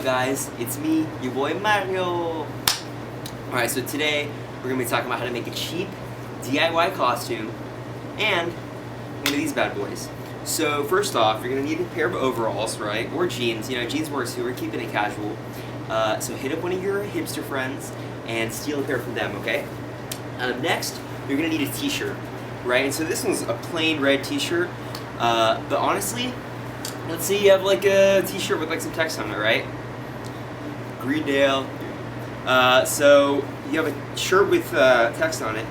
guys? It's me, your boy Mario. Alright, so today we're going to be talking about how to make a cheap DIY costume and one of these bad boys. So first off, you're going to need a pair of overalls, right? Or jeans. You know, jeans works too. We're keeping it casual. So hit up one of your hipster friends and steal a pair from them, okay? Next, you're going to need a t-shirt, right? And so this one's a plain red t-shirt. But honestly, let's say you have like a t-shirt with like some text on it, right? Greendale. So you have a shirt with text on it.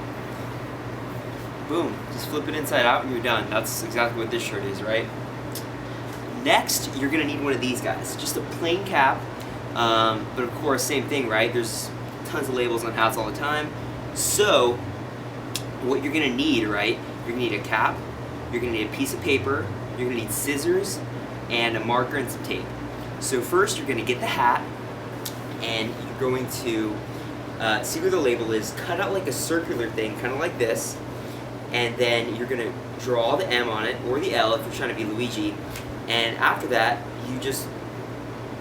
Boom. Just flip it inside out and you're done. That's exactly what this shirt is, right? Next, you're going to need one of these guys. Just a plain cap. But of course, same thing, right? There's tons of labels on hats all the time. So what you're going to need, right? You're going to need a cap. You're going to need a piece of paper. You're going to need scissors and a marker and some tape. So first, you're going to get the hat, and you're going to see where the label is, cut out like a circular thing, kind of like this, and then you're going to draw the M on it, or the L if you're trying to be Luigi, and after that, you just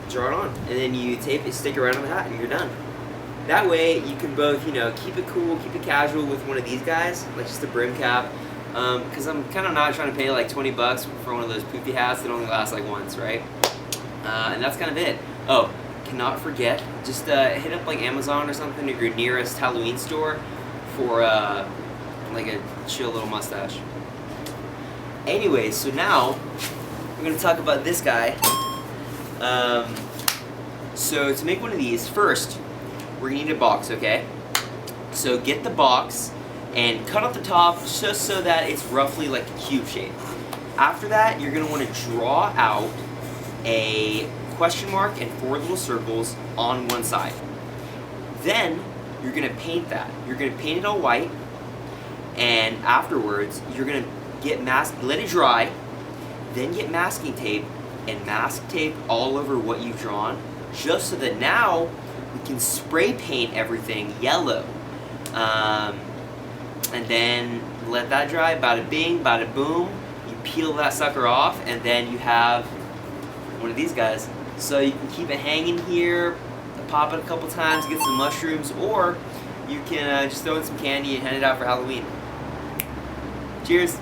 draw it on, and then you tape it, stick it around on the hat, and you're done. That way, you can both, you know, keep it cool, keep it casual with one of these guys, like just a brim cap, because I'm kind of not trying to pay like 20 bucks for one of those poofy hats that only last like once, right? And that's kind of it. Oh, cannot forget, just hit up like Amazon or something, or your nearest Halloween store for like a chill little mustache. Anyways, so now we're going to talk about this guy. So to make one of these, first, we're going to need a box, okay? So get the box and cut off the top just so that it's roughly like a cube shape. After that, you're going to want to draw out a question mark and 4 little circles on one side. Then, you're going to paint that. You're going to paint it all white, and afterwards, you're going to get let it dry, then get masking tape and mask tape all over what you've drawn, just so that now we can spray paint everything yellow. And then let that dry, bada bing, bada boom. You peel that sucker off, and then you have one of these guys. So you can keep it hanging here, pop it a couple times, get some mushrooms, or you can just throw in some candy and hand it out for Halloween. Cheers!